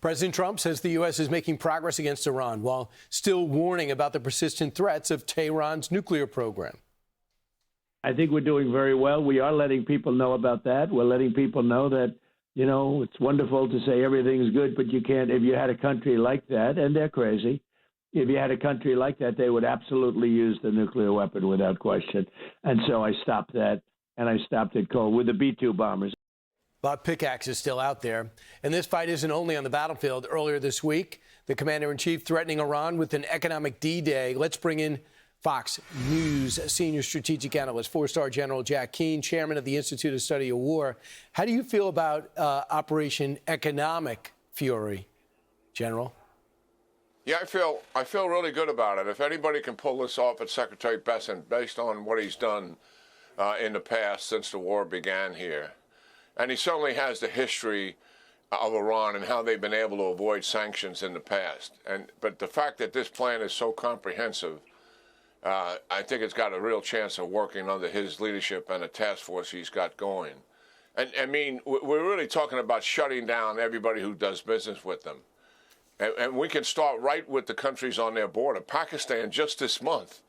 President Trump says the U.S. is making progress against Iran while still warning about the persistent threats of Tehran's nuclear program. I think we're doing very well. We are letting people know about that. We're letting people know that, you know, it's wonderful to say everything's good, but you can't. If you had a country like that, and they're crazy, if you had a country like that, they would absolutely use the nuclear weapon without question. And so I stopped that, and I stopped it cold with the B-2 bombers. But pickaxe is still out there. And this fight isn't only on the battlefield. Earlier this week, the commander-in-chief threatening Iran with an economic D-Day. Let's bring in Fox News senior strategic analyst, four-star General Jack Keane, chairman of the Institute of Study of War. How do you feel about Operation Economic Fury, General? Yeah, I feel really good about it. If anybody can pull this off, it's Secretary Bessent, based on what he's done in the past since the war began here. And he certainly has the history of Iran and how they've been able to avoid sanctions in the past. But the fact that this plan is so comprehensive, I think it's got a real chance of working under his leadership and the task force he's got going. And I mean, we're really talking about shutting down everybody who does business with them. And we can start right with the countries on their border. Pakistan just this month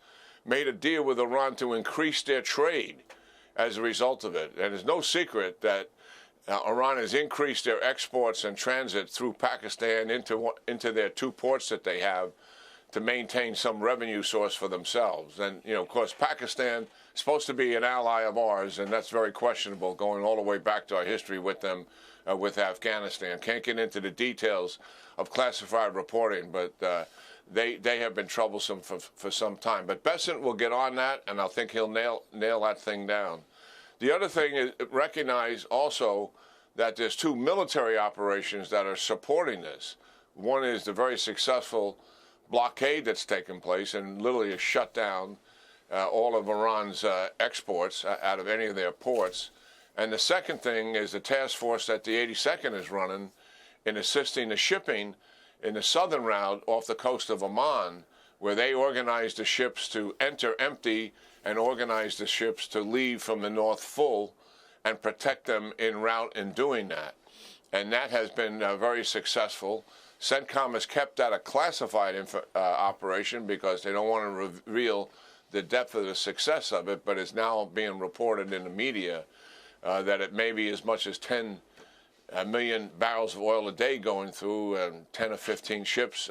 made a deal with Iran to increase their trade as a result of it. And it's no secret that Iran has increased their exports and transit through Pakistan into their two ports that they have to maintain some revenue source for themselves. And, you know, of course, Pakistan is supposed to be an ally of ours, and that's very questionable, going all the way back to our history with them, with Afghanistan. Can't get into the details of classified reporting, but they have been troublesome for some time. But Bessent will get on that, and I think he'll nail that thing down. The other thing is recognize also that there's two military operations that are supporting this. One is the very successful blockade that's taken place and literally has shut down all of Iran's exports out of any of their ports. And the second thing is the task force that the 82nd is running in assisting the shipping in the southern route off the coast of Oman, where they organize the ships to enter empty and organize the ships to leave from the north full and protect them en route in doing that. And that has been very successful. CENTCOM has kept that a classified operation because they don't want to reveal the depth of the success of it, but it's now being reported in the media that it may be as much as 10 million barrels of oil a day going through, and 10 or 15 ships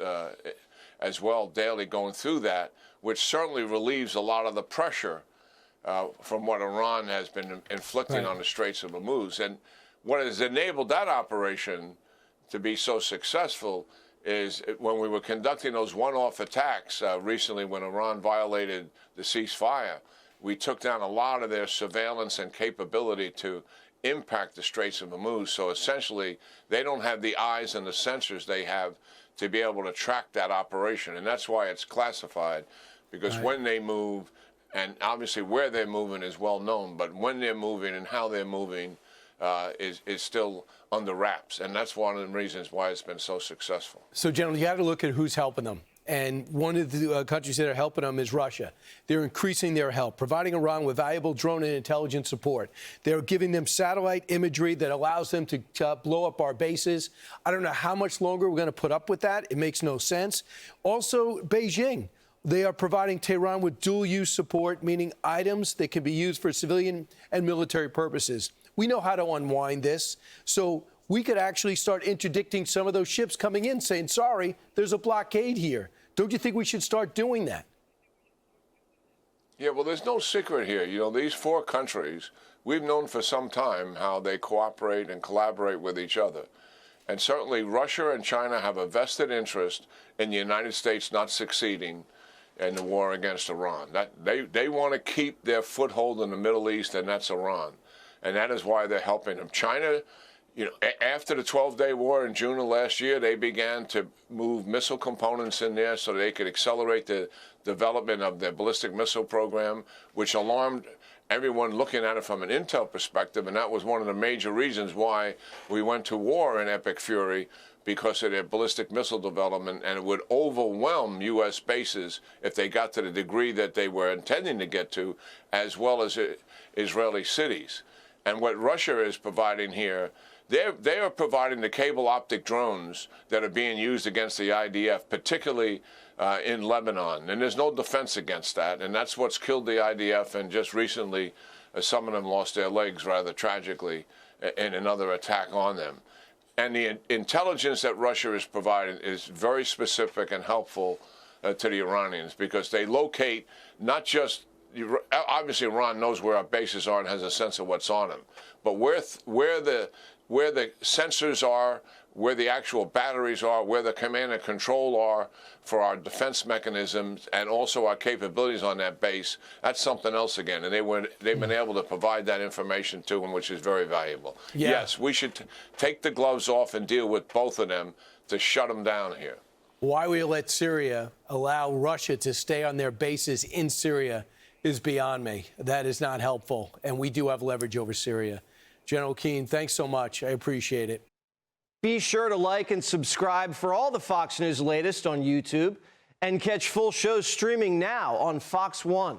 as well daily going through that, which certainly relieves a lot of the pressure from what Iran has been inflicting on the Straits of Hormuz. And what has enabled that operation to be so successful is when we were conducting those one-off attacks recently when Iran violated the ceasefire, we took down a lot of their surveillance and capability to impact the Straits of Hormuz. So essentially, they don't have the eyes and the sensors they have to be able to track that operation. And that's why it's classified, because when they move, and obviously where they're moving is well known, but when they're moving and how they're moving is still under wraps. And that's one of the reasons why it's been so successful. So, General, you got to look at who's helping them. And one of the countries that are helping them is Russia. They're increasing their help, providing Iran with valuable drone and intelligence support. They're giving them satellite imagery that allows them to blow up our bases. I don't know how much longer we're going to put up with that. It makes no sense. Also, Beijing. They are providing Tehran with dual-use support, meaning items that can be used for civilian and military purposes. We know how to unwind this. So we could actually start interdicting some of those ships coming in, saying, sorry, there's a blockade here. Don't you think we should start doing that? Yeah, well, there's no secret here. You know, these four countries, we've known for some time how they cooperate and collaborate with each other. And certainly Russia and China have a vested interest in the United States not succeeding in the war against Iran. That they want to keep their foothold in the Middle East, and that's Iran. And that is why they're helping them. China, you know, after the 12-day war in June of last year, they began to move missile components in there so they could accelerate the development of their ballistic missile program, which alarmed everyone looking at it from an intel perspective. And that was one of the major reasons why we went to war in epic fury, because of their ballistic missile development, and it would overwhelm U.S. bases if they got to the degree that they were intending to get to, as well as Israeli cities. And what Russia is providing here They are providing the cable optic drones that are being used against the IDF, particularly in Lebanon. And there's no defense against that. And that's what's killed the IDF. And just recently, some of them lost their legs rather tragically in another attack on them. And the intelligence that Russia is providing is very specific and helpful to the Iranians, because they locate not just, obviously Iran knows where our bases are and has a sense of what's on them, but where the sensors are, where the actual batteries are, where the command and control are for our defense mechanisms and also our capabilities on that base, that's something else again. And they've been able to provide that information to them, which is very valuable. Yeah. Yes, we should take the gloves off and deal with both of them to shut them down here. Why we let Syria allow Russia to stay on their bases in Syria is beyond me. That is not helpful. And we do have leverage over Syria. General Keane, thanks so much. I appreciate it. Be sure to like and subscribe for all the Fox News latest on YouTube, and catch full shows streaming now on Fox One.